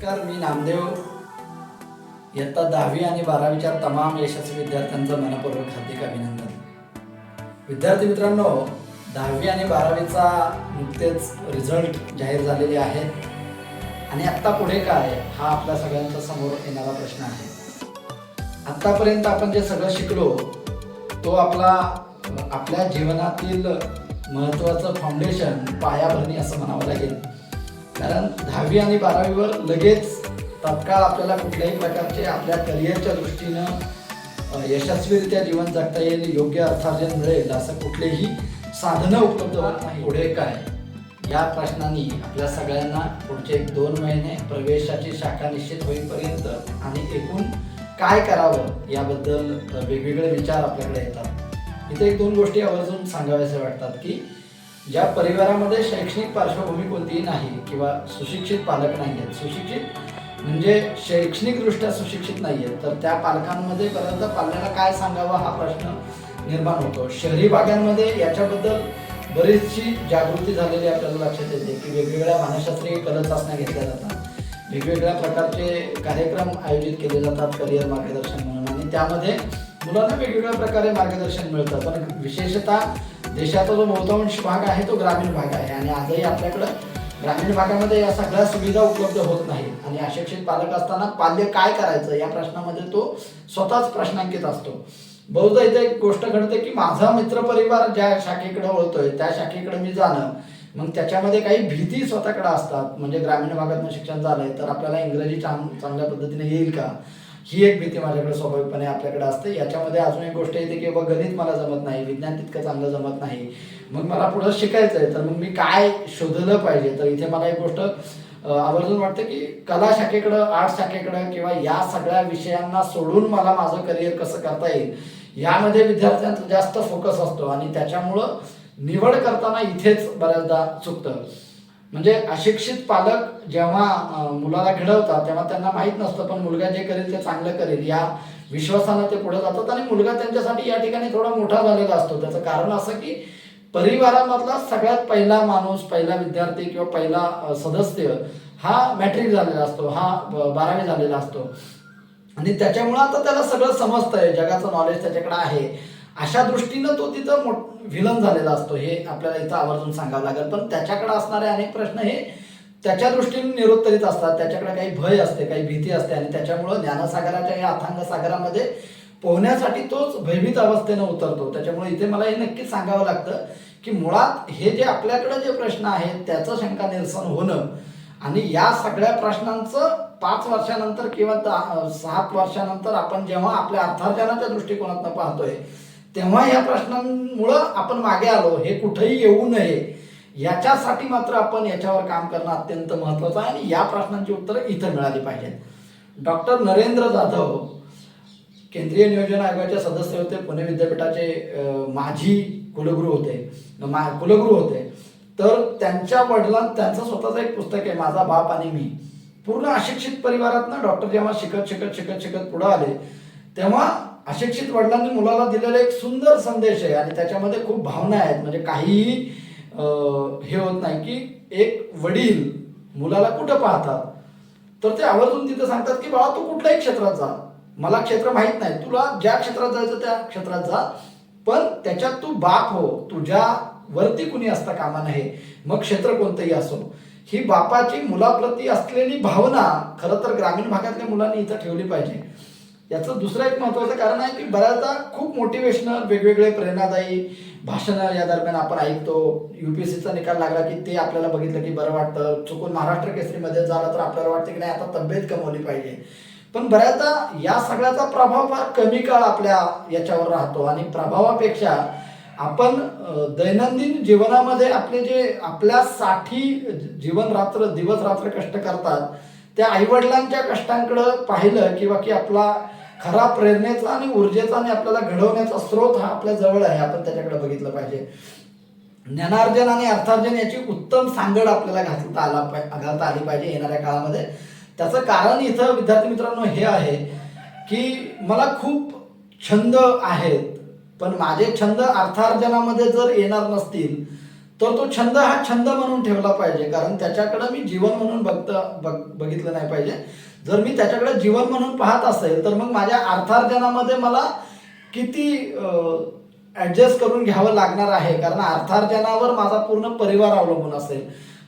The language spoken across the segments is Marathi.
नमस्कार, मी नामदेव. इयत्ता 10वी आणि 12वीच्या तमाम यशस्वी विद्यार्थ्यांचं मनपूर्वक हार्दिक अभिनंदन. विद्यार्थी मित्रांनो, 10वी आणि 12वीचा नुकतेच रिझल्ट जाहीर झालेले आहेत आणि आत्ता पुढे काय हा आपल्या सगळ्यांच्या समोर येणारा प्रश्न आहे. आत्तापर्यंत आपण जे सगळं शिकलो तो आपल्या जीवनातील महत्त्वाचं फाउंडेशन, पायाभरणी असं म्हणावं लागेल. कारण 10वी आणि 12वीवर लगेच तात्काळ आपल्याला कुठल्याही प्रकारचे आपल्या करिअरच्या दृष्टीनं यशस्वीरित्या जीवन जगता येईल, योग्य अर्थार्जन मिळेल असं कुठलेही साधनं उपलब्ध होत नाही. पुढे काय या प्रश्नांनी आपल्या सगळ्यांना पुढचे 2 महिने प्रवेशाची शाखा निश्चित होईपर्यंत आणि एकूण काय करावं याबद्दल वेगवेगळे विचार आपल्याकडे येतात. इथे 1-2 गोष्टी आवर्जून सांगाव्याशा वाटतात की ज्या परिवारामध्ये शैक्षणिक पार्श्वभूमी कोणतीही नाही किंवा सुशिक्षित पालक नाही आहेत, सुशिक्षित म्हणजे शैक्षणिकदृष्ट्या सुशिक्षित नाही आहेत, तर त्या पालकांमध्ये बऱ्याचदा पाल्याला काय सांगावं हा प्रश्न निर्माण होतो. शहरी भागांमध्ये याच्याबद्दल बरीचशी जागृती झालेली आपल्याला लक्षात येते की वेगवेगळ्या मानसशास्त्रीय चाचण्या घेतल्या जातात, वेगवेगळ्या प्रकारचे कार्यक्रम आयोजित केले जातात करिअर मार्गदर्शन म्हणून, आणि त्यामध्ये मुलांना वेगवेगळ्या प्रकारे मार्गदर्शन मिळतं. पण विशेषतः देशाचा जो बहुतांश भाग आहे तो ग्रामीण भाग आहे आणि आजही आपल्याकडं ग्रामीण भागामध्ये या सगळ्या सुविधा उपलब्ध होत नाहीत आणि अशिक्षित पालक असताना पाल्य काय करायचं या प्रश्नामध्ये तो स्वतःच प्रश्नांकित असतो. बहुधा इथे एक गोष्ट घडते की माझा मित्रपरिवार ज्या शाखेकडे वळतोय त्या शाखेकडे मी जाणं, मग त्याच्यामध्ये काही भीती स्वतःकडे असतात. म्हणजे ग्रामीण भागातून शिक्षण झालंय तर आपल्याला इंग्रजी चांगल्या पद्धतीने येईल का, ही एक भीती माझ्याकडे स्वाभाविकपणे आपल्याकडे असते. याच्यामध्ये अजून एक गोष्ट येते की बाबा गणित मला जमत नाही, विज्ञान तितकं चांगलं जमत नाही, मग मला पुढं शिकायचं आहे तर मग मी काय शोधलं पाहिजे. तर इथे मला एक गोष्ट आवर्जून वाटतं की कला शाखेकडं, आर्ट शाखेकडं किंवा या सगळ्या विषयांना सोडून मला माझं करिअर कसं करता येईल यामध्ये विद्यार्थ्यांचा जास्त फोकस असतो आणि त्याच्यामुळं निवड करताना इथेच बऱ्याचदा चुकतं. म्हणजे अशिक्षित पालक जेव्हा मुलाला घडवतात तेव्हा त्यांना माहीत नसतं, पण मुलगा जे करेल ते चांगलं करेल या विश्वासानं ते पुढे जातात आणि मुलगा त्यांच्यासाठी या ठिकाणी थोडा मोठा झालेला असतो. त्याचं कारण असं की परिवारामधला सगळ्यात पहिला माणूस, पहिला विद्यार्थी किंवा पहिला सदस्य हा मॅट्रिक झालेला असतो, हा 12वी झालेला असतो आणि त्याच्यामुळं आता त्याला सगळं समजतंय, जगाचं नॉलेज त्याच्याकडे आहे. अशा दृष्टीनं तो तिथं व्हिलन झालेला असतो, हे आपल्याला इथं आवर्जून सांगावं लागेल. पण त्याच्याकडे असणारे अनेक प्रश्न हे त्याच्या दृष्टीने निरुत्तरित असतात, त्याच्याकडे काही भय असते, काही भीती असते आणि त्याच्यामुळं ज्ञानसागराच्या या अथांग सागरामध्ये पोहण्यासाठी तोच भयभीत अवस्थेनं उतरतो. त्याच्यामुळे इथे मला हे नक्कीच सांगावं लागतं की मुळात हे जे आपल्याकडे जे प्रश्न आहेत त्याचं शंका निरसन होणं आणि या सगळ्या प्रश्नांचं 5 वर्षानंतर किंवा 7 वर्षानंतर आपण जेव्हा आपल्या अर्थार्जनाच्या दृष्टिकोनातून पाहतोय तेव्हा या प्रश्नांमुळं आपण मागे आलो, हे कुठेही येऊ नये याच्यासाठी मात्र आपण याच्यावर काम करणं अत्यंत महत्त्वाचं आहे आणि या प्रश्नांची उत्तरं इथं मिळाली पाहिजेत. डॉक्टर नरेंद्र जाधव केंद्रीय नियोजन आयोगाचे सदस्य होते, पुणे विद्यापीठाचे माजी कुलगुरू होते. तर त्यांच्या वडिलांनी त्यांचं स्वतःचं एक पुस्तक आहे, माझा बाप आणि मी. पूर्ण अशिक्षित परिवारातनं डॉक्टर जेव्हा शिकत पुढे आले तेव्हा अशिक्षित वडिलांनी मुलाला दिलेला एक सुंदर संदेश आहे आणि त्याच्यामध्ये खूप भावना आहेत. म्हणजे काहीही हे होत नाही की एक वडील मुलाला कुठं पाहतात तर ते आवर्जून तिथं सांगतात की बाळा तू कुठल्याही क्षेत्रात जा, मला क्षेत्र माहीत नाही, तुला ज्या क्षेत्रात जायचं त्या क्षेत्रात जा, पण त्याच्यात तू बाप हो, तुझ्या वरती कुणी असता कामा नये, मग क्षेत्र कोणतंही असो. ही बापाची मुलाप्रती असलेली भावना खरं तर ग्रामीण भागातल्या मुलांनी इथं ठेवली पाहिजे. याचं दुसरं एक महत्त्वाचं कारण आहे की बऱ्याचदा खूप मोटिवेशनल वेगवेगळे प्रेरणादायी भाषणं या दरम्यान आपण ऐकतो. UPSCचा निकाल लागला की ते आपल्याला बघितलं की बरं वाटतं, चुकून महाराष्ट्र केसरीमध्ये झालं तर आपल्याला वाटतं की नाही आता तब्येत कमवली पाहिजे. पण बऱ्याचदा या सगळ्याचा प्रभाव फार कमी काळ आपल्या याच्यावर राहतो आणि प्रभावापेक्षा आपण दैनंदिन जीवनामध्ये आपले जे आपल्यासाठी दिवस रात्र कष्ट करतात त्या आईवडिलांच्या कष्टांकडं पाहिलं किंवा की आपला खरा प्रेरणेचा आणि ऊर्जेचा आणि आपल्याला घडवण्याचा स्रोत हा आपल्या जवळ आहे, आपण त्याच्याकडे बघितलं पाहिजे. ज्ञानार्जन आणि अर्थार्जन याची उत्तम सांगड आपल्याला घालता आली पाहिजे येणाऱ्या काळामध्ये. त्याचं कारण इथं विद्यार्थी मित्रांनो हे आहे की मला खूप छंद आहेत, पण माझे छंद अर्थार्जनामध्ये जर येणार नसतील तर तो छंद हा छंद म्हणून ठेवला पाहिजे, कारण त्याच्याकडे मी जीवन म्हणून बघितलं नाही पाहिजे. जर मी त्याच्याकडे जीवन म्हणून पाहत असेल तर मग माझ्या अर्थार्जनामध्ये मला किती ऍडजस्ट करून घ्यावं लागणार आहे, कारण अर्थार्जनावर माझा पूर्ण परिवार अवलंबून असेल,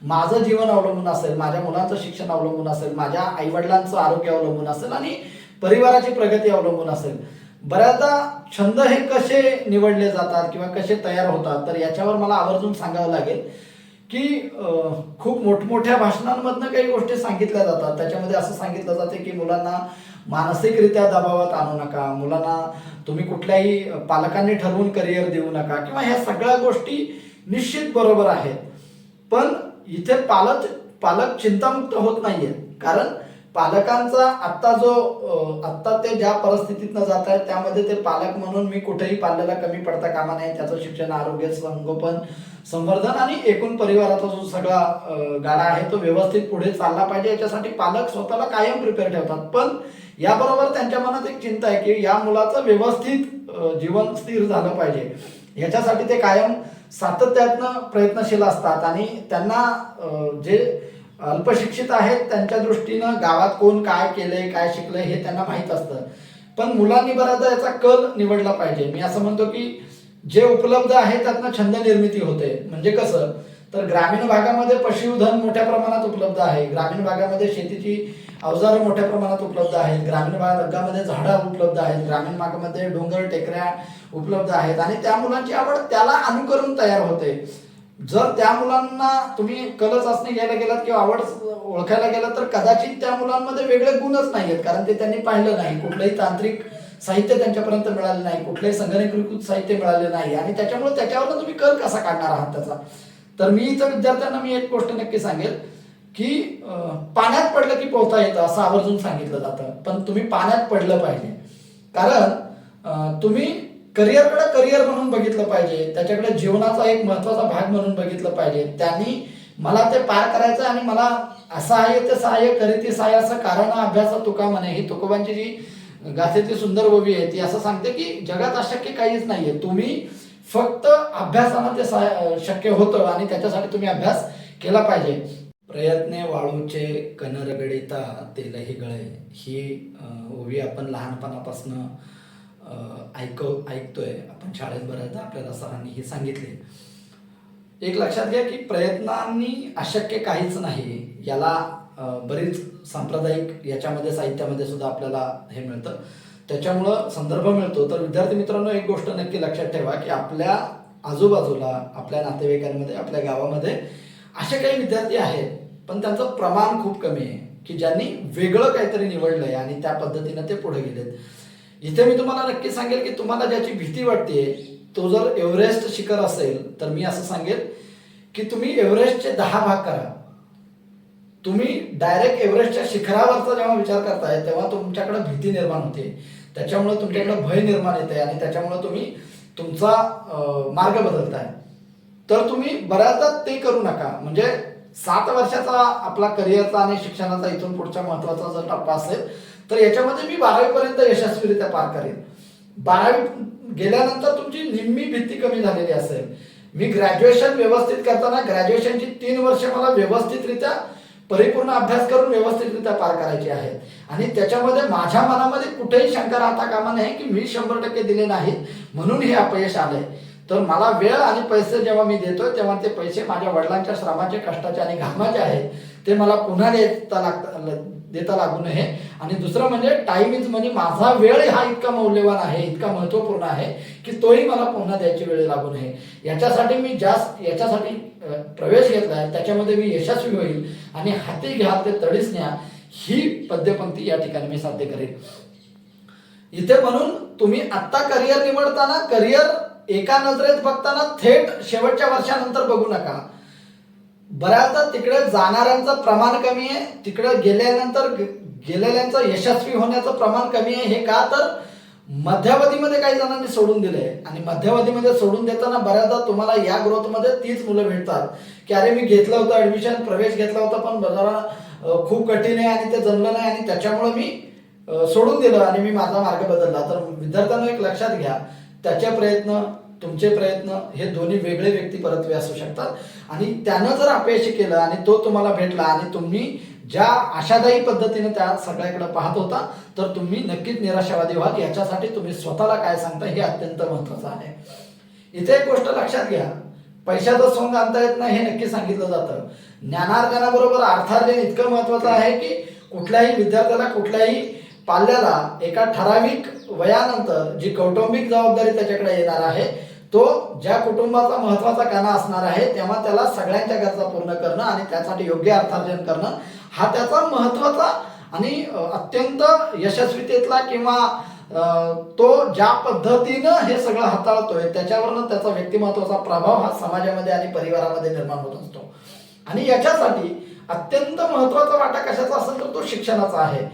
माझं जीवन अवलंबून असेल, माझ्या मुलांचं शिक्षण अवलंबून असेल, माझ्या आईवडिलांचं आरोग्य अवलंबून असेल आणि परिवाराची प्रगती अवलंबून असेल. बऱ्याचदा छंद हे कसे निवडले जातात किंवा कसे तयार होतात, तर याच्यावर मला आवर्जून सांगावं लागेल की खूप मोठमोठ्या भाषणांमधनं काही गोष्टी सांगितल्या जातात. त्याच्यामध्ये असं सांगितलं जाते की मुलांना मानसिकरित्या दबावात आणू नका, मुलांना तुम्ही कुठल्याही पालकांनी ठरवून करिअर देऊ नका, किंवा ह्या सगळ्या गोष्टी निश्चित बरोबर आहेत. पण इथे पालक चिंतामुक्त होत नाहीयेत, कारण पालकांचा आत्ता ते ज्या परिस्थितीतनं जात आहेत त्यामध्ये ते पालक म्हणून मी कुठेही पाल्याला कमी पडता कामा नाही. त्याचं शिक्षण, आरोग्य, संगोपन, संवर्धन आणि एकूण परिवाराचा जो सगळा गाडा आहे तो व्यवस्थित पुढे चालला पाहिजे, याच्यासाठी पालक स्वतःला कायम प्रिपेअर ठेवतात. पण याबरोबर त्यांच्या मनात एक चिंता आहे की या मुलाचं व्यवस्थित जीवन स्थिर झालं पाहिजे, याच्यासाठी ते कायम सातत्यानं प्रयत्नशील असतात. आणि त्यांना जे अल्पशिक्षित आहेत त्यांच्या दृष्टीनं गावात कोण काय केलंय, काय शिकलंय हे त्यांना माहीत असतं. पण मुलांनी बऱ्याचदा याचा कल निवडला पाहिजे. मी असं म्हणतो की जे उपलब्ध आहे त्यातनं छंद निर्मिती होते. म्हणजे कसं, तर ग्रामीण भागामध्ये पशुधन मोठ्या प्रमाणात उपलब्ध आहे, ग्रामीण भागामध्ये शेतीची अवजारं मोठ्या प्रमाणात उपलब्ध आहेत, ग्रामीण भागामध्ये झाडं उपलब्ध आहेत, ग्रामीण भागामध्ये डोंगर टेकऱ्या उपलब्ध आहेत आणि त्या मुलांची आवड त्याला अनुकरून तयार होते. जर त्या मुलांना तुम्ही कल चाचणी घ्यायला गेलात किंवा आवड ओळखायला गेलात तर कदाचित त्या मुलांमध्ये वेगळे गुणच नाही आहेत, कारण ते त्यांनी पाहिलं नाही, कुठलंही तांत्रिक साहित्य त्यांच्यापर्यंत मिळाले नाही, कुठलंही संगणकीकृत साहित्य मिळाले नाही आणि त्याच्यामुळे त्याच्यावर तुम्ही कल कसा काढणार आहात त्याचा. तर मी इथं विद्यार्थ्यांना मी एक गोष्ट नक्की सांगेल की पाण्यात पडलं की पोहता येतं असं आवर्जून सांगितलं जातं, पण तुम्ही पाण्यात पडलं पाहिजे. कारण तुम्ही करिअरकडे करिअर म्हणून बघितलं पाहिजे, त्याच्याकडे जीवनाचा एक महत्वाचा भाग म्हणून बघितलं पाहिजे. त्यांनी मला ते पार करायचं आणि मला असहाय्य ते सहाय्य करीती सहाय्य असं कारण अभ्यासा तुका म्हणे, ही तुकोबांची जी गाथेची सुंदर ओवी आहे ती असं सांगते की जगात अशक्य काहीच नाहीये, तुम्ही फक्त अभ्यासानं ते शक्य होतं आणि त्याच्यासाठी तुम्ही अभ्यास केला पाहिजे. प्रयत्ने वाळूचे कण रगडिता तेलही गळे, ही ओवी आपण लहानपणापासून ऐकतोय आपण शाळेत, बऱ्याचदा आपल्याला सरांनी हे सांगितले. एक लक्षात घ्या की प्रयत्नांनी अशक्य काहीच नाही, याला बरीच सांप्रदायिक याच्यामध्ये साहित्यामध्ये सुद्धा आपल्याला हे मिळतं, त्याच्यामुळं संदर्भ मिळतो. तर विद्यार्थी मित्रांनो, एक गोष्ट नक्की लक्षात ठेवा की आपल्या आजूबाजूला, आपल्या नातेवाईकांमध्ये, आपल्या गावामध्ये असे काही विद्यार्थी आहेत पण त्यांचं प्रमाण खूप कमी आहे की ज्यांनी वेगळं काहीतरी निवडलंय आणि त्या पद्धतीनं ते पुढे गेलेत. इथे मी तुम्हाला नक्की सांगेल की तुम्हाला ज्याची भीती वाटते तो जर एव्हरेस्ट शिखर असेल तर मी असं सांगेल की तुम्ही एव्हरेस्टचे 10 भाग करा. तुम्ही डायरेक्ट एव्हरेस्टच्या शिखरावरचा जेव्हा विचार करताय तेव्हा तुमच्याकडे भीती निर्माण होते, त्याच्यामुळे तुमच्याकडे भय निर्माण येते आणि त्याच्यामुळे तुम्ही तुमचा मार्ग बदलताय. तर तुम्ही बऱ्याचदा ते करू नका. म्हणजे 7 वर्षाचा आपला करिअरचा आणि शिक्षणाचा इथून पुढच्या महत्वाचा जर टप्पा असेल तर याच्यामध्ये मी 12वी पर्यंत यशस्वीरित्या पार करेन. 12वी गेल्यानंतर तुमची निम्मी भीती कमी झालेली असेल. मी ग्रॅज्युएशन व्यवस्थित करताना ग्रॅज्युएशनची 3 वर्ष मला व्यवस्थितरित्या परिपूर्ण अभ्यास करून व्यवस्थितरित्या पार करायचे आहेत आणि त्याच्यामध्ये माझ्या मनामध्ये कुठेही शंका राहता कामा नये की मी 100% दिले नाहीत म्हणून हे अपयश आलंय. तर मला वेळ आणि पैसे जेव्हा मी देतोय तेव्हा ते पैसे माझ्या वडिलांच्या श्रमाचे, कष्टाचे आणि घामाचे आहेत, ते मला पुन्हा देता लागू नये. आणि दुसरं म्हणजे टाइम इज मनी, माझा वेळ हा इतका मौल्यवान आहे, इतका महत्वपूर्ण आहे की तोही मला पुन्हा द्यायची वेळ लागू नये. याच्यासाठी मी याच्यासाठी प्रवेश घेतलाय, त्याच्यामध्ये मी यशस्वी होईल आणि हाती घ्या ते तडीस न्या, ही पद्यपंक्ती या ठिकाणी मी साध्य करेन. इथे म्हणून तुम्ही आत्ता करिअर निवडताना करिअर एका नजरेत बघताना थेट शेवटच्या वर्षानंतर बघू नका. बऱ्याचदा तिकडे जाणाऱ्यांचं प्रमाण कमी आहे, तिकडे गेलेल्यांचं यशस्वी होण्याचं प्रमाण कमी आहे. हे का, तर मध्यावधीमध्ये काही जणांनी सोडून दिले आणि मध्यावधीमध्ये सोडून देताना बऱ्याचदा तुम्हाला या ग्रोथमध्ये तीच मुलं भेटतात की अरे मी घेतलं होतं ऍडमिशन, प्रवेश घेतला होता पण जरा खूप कठीण आहे आणि ते जमलं नाही आणि त्याच्यामुळे मी सोडून दिलं आणि मी माझा मार्ग बदलला. तर विद्यार्थ्यांना एक लक्षात घ्या, त्याचे प्रयत्न तुमचे प्रयत्न हे दोन्ही वेगळे व्यक्ती परत्वे असू शकतात आणि त्यानं जर अपयशी केलं आणि तो तुम्हाला भेटला आणि तुम्ही ज्या आशादायी पद्धतीने त्या सगळ्याकडे पाहत होता तर तुम्ही नक्कीच निराशावादी व्हाल. याच्यासाठी तुम्ही स्वतःला काय सांगता हे अत्यंत महत्वाचं आहे. इथे एक गोष्ट लक्षात घ्या, पैशाचं सोंग आणता येत नाही हे नक्की सांगितलं जातं. ज्ञानार्जनाबरोबर अर्थार्जन इतकं महत्वाचं आहे की कुठल्याही विद्यार्थ्याला कुठल्याही पाल्याला एका ठराविक वयानंतर जी कौटुंबिक जबाबदारी त्याच्याकडे येणार आहे, तो ज्या कुटुंबाचा महत्वाचा कणा असणार आहे तेव्हा त्याला सगळ्यांच्या गरजा पूर्ण करणं आणि त्यासाठी योग्य अर्थार्जन करणं हा त्याचा महत्वाचा आणि अत्यंत यशस्वीतेतला किंवा तो ज्या पद्धतीनं हे सगळं हाताळतोय त्याच्यावरनं त्याचा व्यक्तिमत्वाचा प्रभाव हा समाजामध्ये आणि परिवारामध्ये निर्माण होत असतो. आणि याच्यासाठी अत्यंत महत्वाचा वाटा कशाचा असेल तर तो शिक्षणाचा आहे.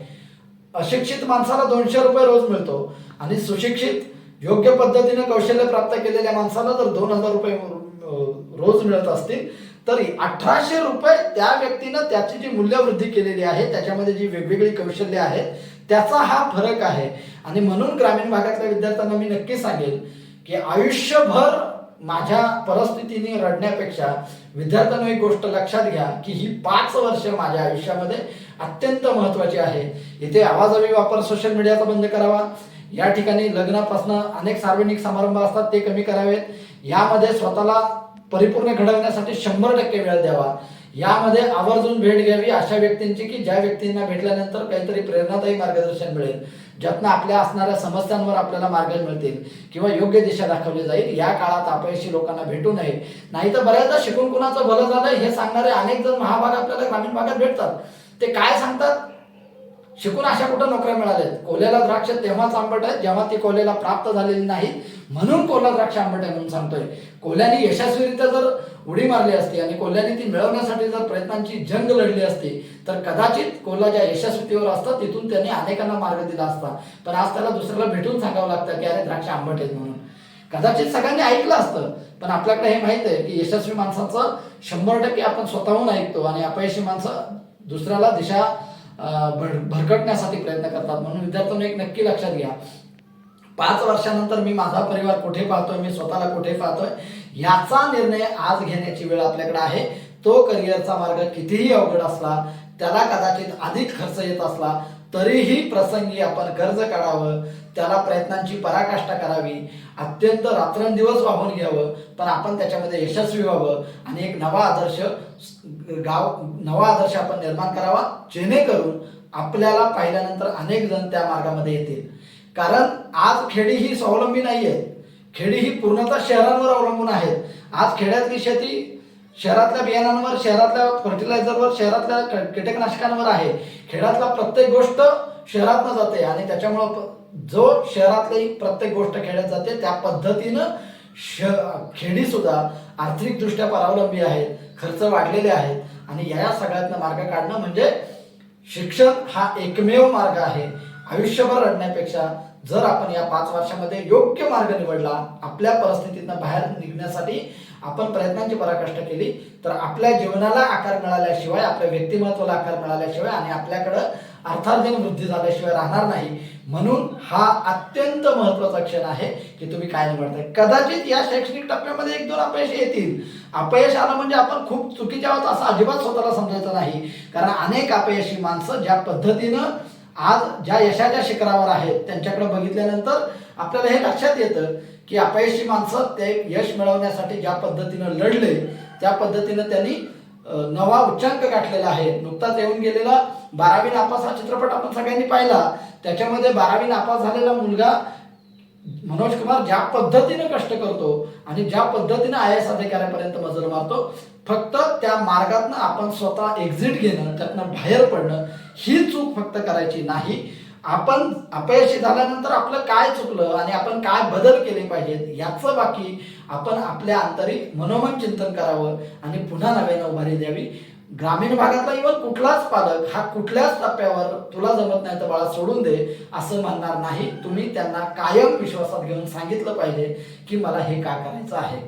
अशिक्षित माणसाला 200 रुपये रोज मिळतो आणि सुशिक्षित योग्य पद्धतीने कौशल्य प्राप्त केलेल्या माणसाला जर 2000 रुपये रोज मिळत असतील तरी 1800 रुपये त्या व्यक्तीनं त्याची जी मूल्यवृद्धी केलेली आहे त्याच्यामध्ये जी वेगवेगळी कौशल्य आहेत त्याचा हा फरक आहे. आणि म्हणून ग्रामीण भागातल्या विद्यार्थ्यांना मी नक्की सांगेल की आयुष्यभर माझ्या परिस्थितीने रडण्यापेक्षा विद्यार्थ्यांना एक गोष्ट लक्षात घ्या की ही 5 वर्ष माझ्या आयुष्यामध्ये अत्यंत महत्वाची आहे. इथे आवाजावी वापर सोशल मीडियाचा बंद करावा. या ठिकाणी लग्नापासून अनेक सार्वजनिक समारंभ असतात ते कमी करावेत. यामध्ये स्वतःला परिपूर्ण घडवण्यासाठी 100% वेळ द्यावा. यामध्ये आवर्जून भेट घ्यावी अशा व्यक्तींची की ज्या व्यक्तींना भेटल्यानंतर काहीतरी प्रेरणादायी मार्गदर्शन मिळेल, ज्यातनं आपल्या असणाऱ्या समस्यांवर आपल्याला मार्ग मिळतील किंवा योग्य दिशा दाखवली जाईल. या काळात अपयशी लोकांना भेटू नये. नाही तर बऱ्याचदा शिकून कुणाचं भलं झालं हे सांगणारे अनेक जण महाभाग आपल्याला ग्रामीण भागात भेटतात. ते काय सांगतात, शिकून अशा कुठं नोकऱ्या मिळाल्यात, कोल्ह्याला द्राक्ष तेव्हाच आंबट आहे जेव्हा ती कोल्ह्याला प्राप्त झालेली नाही म्हणून कोल्हा द्राक्ष आंबट आहे म्हणून सांगतोय. कोल्ह्याने यशस्वीरित्या जर उडी मारली असती आणि कोल्ह्याने ती मिळवण्यासाठी जर प्रयत्नांची जंग लढली असती तर कदाचित कोल्हा ज्या यशस्वीतेवर असतं तिथून त्यांनी अनेकांना मार्ग दिला असता. पण आज त्याला दुसऱ्याला भेटून सांगावं लागतं की अरे द्राक्ष आंबट आहेत म्हणून. कदाचित सगळ्यांनी ऐकलं असतं पण आपल्याकडे हे माहित आहे की यशस्वी माणसाचं 100% आपण स्वतःहून ऐकतो आणि अपयशी माणसं दुसऱ्याला दिशा भरकटण्यासाठी प्रयत्न करतात. म्हणून विद्यार्थ्यांना एक नक्की लक्षात घ्या, 5 वर्षानंतर मी माझा परिवार कुठे पाहतोय, मी स्वतःला कुठे पाहतोय याचा निर्णय आज घेण्याची वेळ आपल्याकडे आहे. तो करिअरचा मार्ग कितीही अवघड असला, त्याला कदाचित अधिक खर्च येत असला तरीही प्रसंगी आपण कर्ज काढावं, त्याला प्रयत्नांची पराकाष्ठा करावी, अत्यंत रात्रंदिवस वाहून घ्यावं, पण आपण त्याच्यामध्ये यशस्वी व्हावं आणि एक नवा आदर्श आपण निर्माण करावा जेणेकरून आपल्याला पाहिल्यानंतर अनेक जण त्या मार्गामध्ये येतील. कारण आज खेडी ही स्वावलंबी नाही आहे, खेडी ही पूर्णतः शहरांवर अवलंबून आहेत. आज खेड्यातली शेती शहरातल्या बियाणांवर, शहरातल्या फर्टिलायझरवर, शहरातल्या कीटकनाशकांवर आहे. खेड्यातला प्रत्येक गोष्ट शहरातनं जाते आणि त्याच्यामुळं जो शहरातली प्रत्येक गोष्ट खेड्यात जाते त्या पद्धतीनं खेडी सुद्धा आर्थिकदृष्ट्या परावलंबी आहेत, खर्च वाढलेले आहेत आणि या सगळ्यातनं मार्ग काढणं म्हणजे शिक्षण हा एकमेव मार्ग आहे. आयुष्यभर रडण्यापेक्षा जर आपण या 5 वर्षामध्ये योग्य मार्ग निवडला, आपल्या परिस्थितीतनं बाहेर निघण्यासाठी आपण प्रयत्नांची पराकाष्ठा केली तर आपल्या जीवनाला आकार मिळाल्याशिवाय, आपल्या व्यक्तिमत्वाला आकार मिळाल्याशिवाय आणि आपल्याकडं अर्थार्जन वृद्धी झाल्याशिवाय राहणार नाही. म्हणून हा अत्यंत महत्वाचा क्षण आहे की तुम्ही काय निवडताय. कदाचित या शैक्षणिक टप्प्यामध्ये 1-2 अपयश येतील. अपयश आलं म्हणजे आपण खूप चुकीचे आहोत असं अजिबात स्वतःला समजायचं नाही. कारण अनेक अपयशी माणसं ज्या पद्धतीनं आज ज्या यशाच्या शिखरावर आहेत त्यांच्याकडे बघितल्यानंतर आपल्याला हे लक्षात येतं की अपयशी माणसं ते यश मिळवण्यासाठी ज्या पद्धतीनं लढले त्या पद्धतीनं त्यांनी नवा उच्चांक गाठलेला आहे. नुकताच येऊन गेलेला 12वी नापास हा चित्रपट आपण सगळ्यांनी पाहिला. त्याच्यामध्ये 12वी नापास झालेला मुलगा मनोज कुमार ज्या पद्धतीने कष्ट करतो आणि ज्या पद्धतीने IAS अधिकाऱ्यापर्यंत मजल मारतो, फक्त त्या मार्गातनं आपण स्वतः एक्झिट घेणं, त्यातनं बाहेर पडणं ही चूक फक्त करायची नाही. आपण अपयशी झाल्यानंतर आपलं काय चुकलं आणि आपण काय बदल केले पाहिजेत याचं बाकी आपण आपल्या आंतरिक मनोमन चिंतन करावं आणि पुन्हा नव्यानं उभारी द्यावी. ग्रामीण भागातला इव्हन कुठलाच पालक हा कुठल्याच टप्प्यावर तुला जमत नाही तर बाळा सोडून दे असं म्हणणार नाही. तुम्ही त्यांना कायम विश्वासात घेऊन सांगितलं पाहिजे की मला हे का करायचं आहे.